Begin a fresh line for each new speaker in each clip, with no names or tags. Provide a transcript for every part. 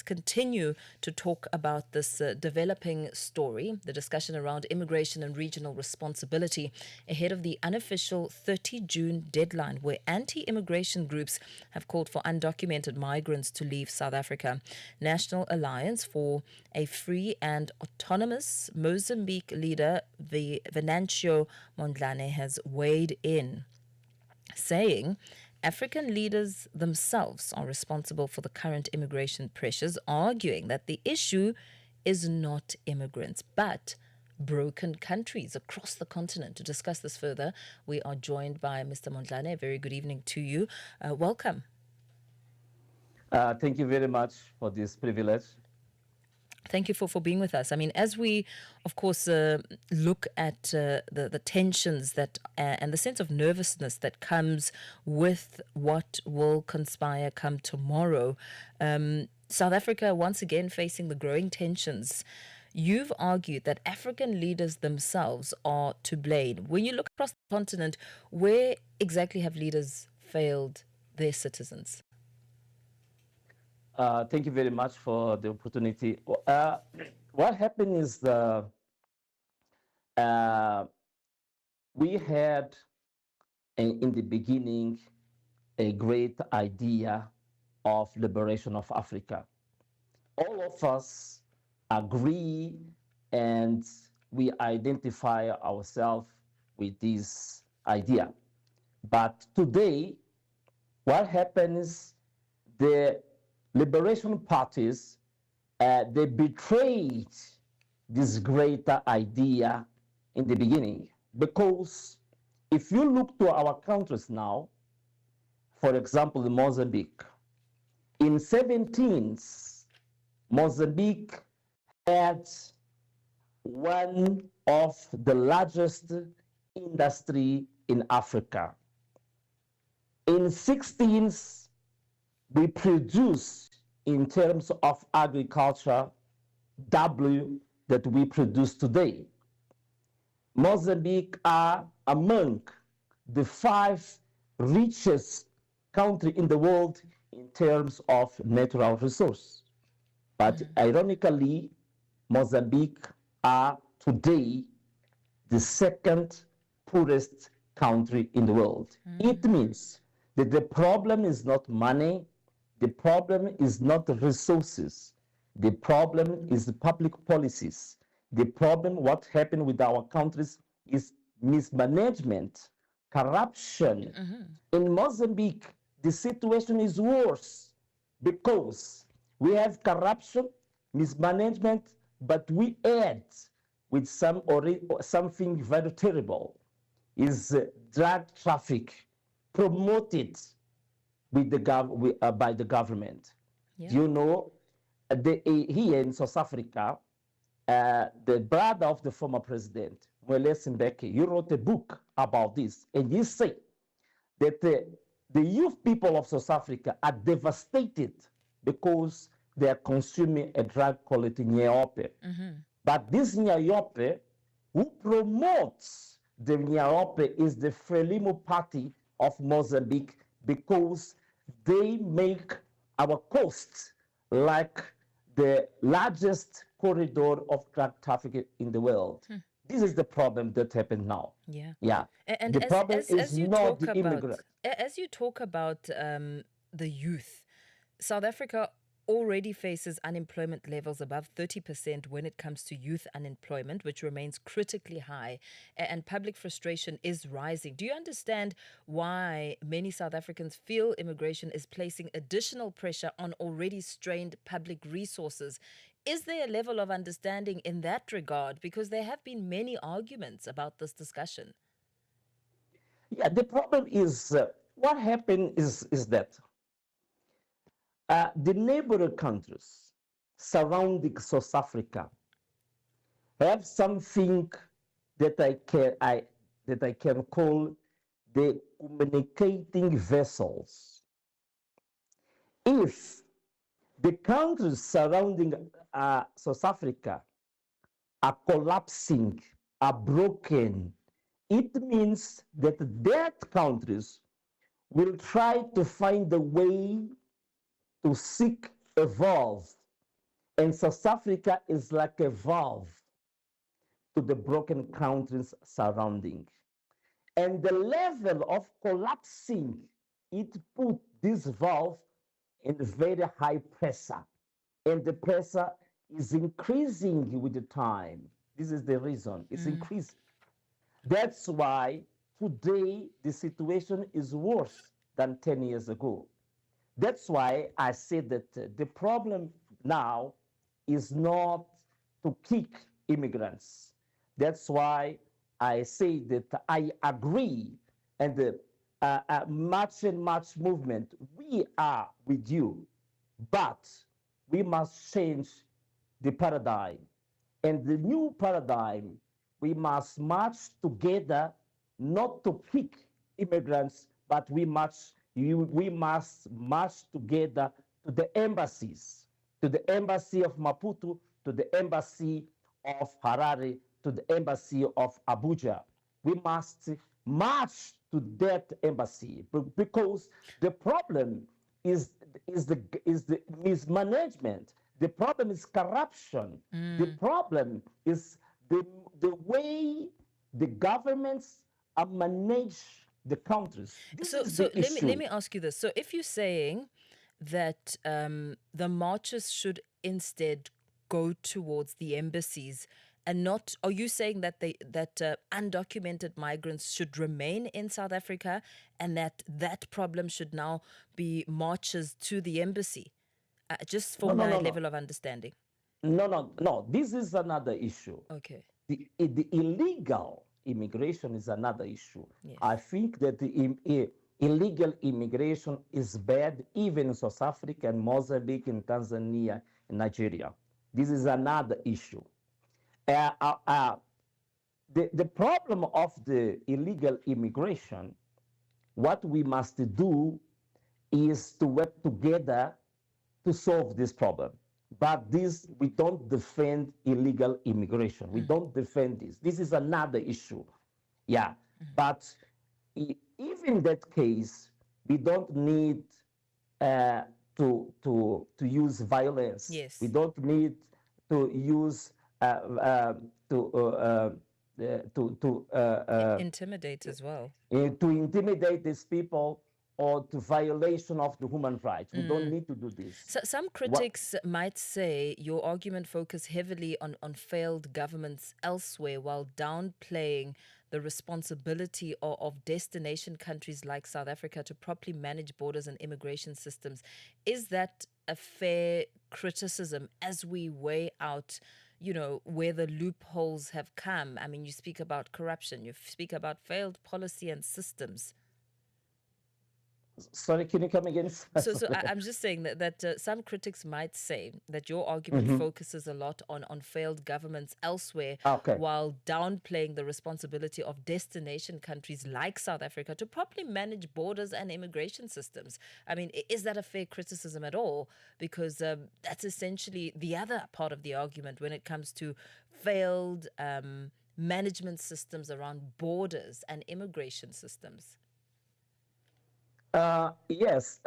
continue to talk about this developing story, the discussion around immigration and regional responsibility ahead of the unofficial 30 June deadline, where anti-immigration groups have called for undocumented migrants to leave South Africa. National Alliance for a Free and Autonomous Mozambique leader, the Venâncio Mondlane, has weighed in, saying African leaders themselves are responsible for the current immigration pressures, arguing that the issue is not immigrants, but broken countries across the continent. To discuss this further, we are joined by Mr. Mondlane. A very good evening to you. Welcome.
Thank you very much for this privilege.
Thank you for being with us. I mean, as we, of course, look at the tensions that and the sense of nervousness that comes with what will conspire come tomorrow, South Africa once again facing the growing tensions. You've argued that African leaders themselves are to blame. When you look across the continent, where exactly have leaders failed their citizens?
Thank you very much for the opportunity. What happened is we had in the beginning a great idea of liberation of Africa. All of us agree and we identify ourselves with this idea. But today, what happens, the liberation parties, they betrayed this greater idea in the beginning. Because if you look to our countries now, for example, Mozambique, in 17th, Mozambique had one of the largest industry in Africa. In 16th, we produce in terms of agriculture double that we produce today. Mozambique are among the 5 richest countries in the world in terms of natural resource. But ironically, Mozambique are today the 2nd poorest country in the world. It means that the problem is not money, the problem is not the resources, the problem is the public policies. The problem, what happened with our countries, is mismanagement, corruption. In Mozambique, the situation is worse because we have corruption, mismanagement, but we add with something very terrible, is drug traffic promoted with by the government. Yeah. You know, here in South Africa, the brother of the former president, Mpho Sithole, he wrote a book about this, and he said that the youth people of South Africa are devastated because they are consuming a drug called Nyaope. But this Nyaope, who promotes the Nyaope, is the Frelimo party of Mozambique, because they make our coast like the largest corridor of drug trafficking in the world. This is the problem that happened now.
Yeah. And
the problem is not the immigrant.
As you talk about the youth, South Africa already faces unemployment levels above 30% when it comes to youth unemployment, which remains critically high, and public frustration is rising. Do you understand why many South Africans feel immigration is placing additional pressure on already strained public resources? Is there a level of understanding in that regard? Because there have been many arguments about this discussion.
Yeah, the problem is, what happened is that the neighboring countries surrounding South Africa have something that I can call the communicating vessels. If the countries surrounding South Africa are collapsing, are broken, it means that countries will try to find a way to seek evolve And South Africa is like a valve to the broken countries surrounding. And the level of collapsing, it put this valve in very high pressure. And the pressure is increasing with the time. This is the reason it's increasing. That's why today the situation is worse than 10 years ago. That's why I said that the problem now is not to kick immigrants. That's why I say that I agree, and the much and much movement, we are with you, but we must change the paradigm. And the new paradigm, we must march together, not to pick immigrants, but we must march together to the embassies, to the embassy of Maputo, to the embassy of Harare, to the embassy of Abuja. We must march to that embassy because the problem is the mismanagement. The problem is corruption. The problem is the way the governments manage the countries. This
So,
is
so
the
let me
issue.
let me ask you this. So, if you're saying that the marches should instead go towards the embassies and not, are you saying that undocumented migrants should remain in South Africa and that problem should now be marches to the embassy? Just for
No, no,
my
no, no,
level of understanding.
no, no, no. This is another issue.
Okay.
The illegal immigration is another issue.
Yes.
I think that the illegal immigration is bad even in South Africa and Mozambique and Tanzania and Nigeria. This is another issue. The problem of the illegal immigration, what we must do is to work together to solve this problem. But this, we don't defend illegal immigration. We don't defend this. This is another issue. Yeah. But even in that case, we don't need to use violence.
Yes.
We don't need to use
Intimidate as well.
to intimidate these people or to violation of the human rights. We don't need to do this.
So, some critics might say your argument focused heavily on failed governments elsewhere while downplaying the responsibility of destination countries like South Africa to properly manage borders and immigration systems. Is that a fair criticism as we weigh out, where the loopholes have come? I mean, you speak about corruption, you speak about failed policy and systems.
Sorry, can you come again?
So I'm just saying that some critics might say that your argument focuses a lot on failed governments elsewhere,
Okay.
while downplaying the responsibility of destination countries like South Africa to properly manage borders and immigration systems. I mean, is that a fair criticism at all? Because that's essentially the other part of the argument when it comes to failed management systems around borders and immigration systems.
Yes.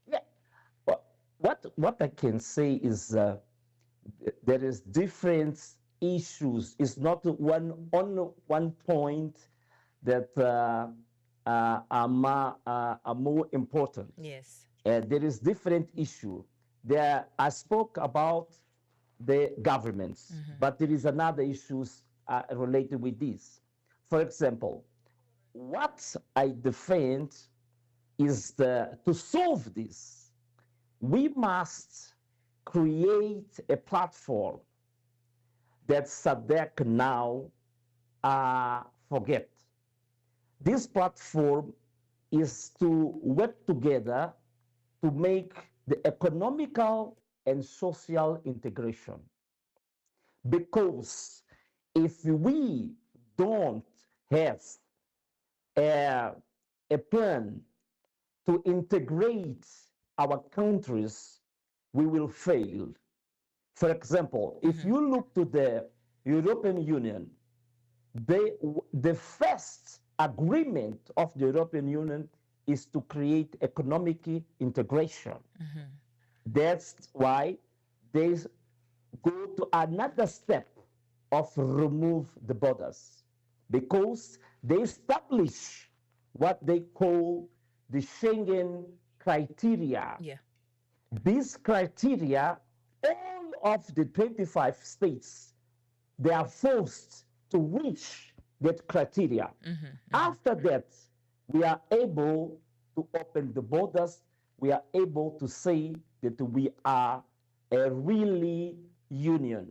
Yeah. What I can say is there is different issues. It's not one point that are more important.
Yes.
There is different issue. There, I spoke about the governments, but there is another issues related with this. For example, what I defend is to solve this, we must create a platform that SADC now forget. This platform is to work together to make the economical and social integration. Because if we don't have a plan to integrate our countries, we will fail. For example, if you look to the European Union, the first agreement of the European Union is to create economic integration. That's why go to another step of remove the borders, because they establish what they call the Schengen criteria.
Yeah.
These criteria, all of the 25 states, they are forced to reach that criteria. After that, we are able to open the borders. We are able to say that we are a really union.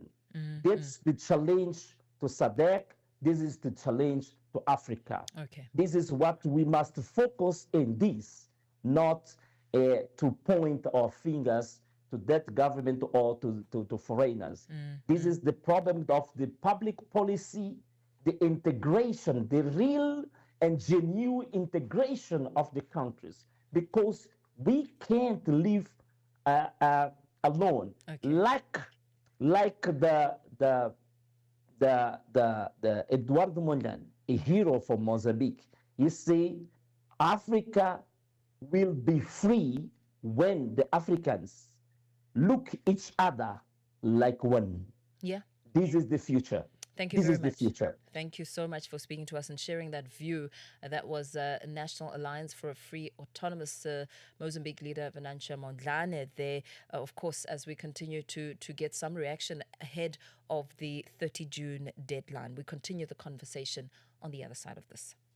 That's the challenge to SADC. This is the challenge to Africa.
Okay.
This is what we must focus in this, not to point our fingers to that government or to foreigners. This is the problem of the public policy, the integration, the real and genuine integration of the countries, because we can't live alone.
Okay.
Like the Eduardo Mondlane, a hero from Mozambique, he say Africa will be free when the Africans look each other like one.
Yeah.
This is the future.
Thank you
This
very
is
much.
the future.
Thank you so much for speaking to us and sharing that view. That was National Alliance for a Free Autonomous Mozambique leader Venâncio Mondlane there. Of course, as we continue to get some reaction ahead of the 30 June deadline, we continue the conversation on the other side of this.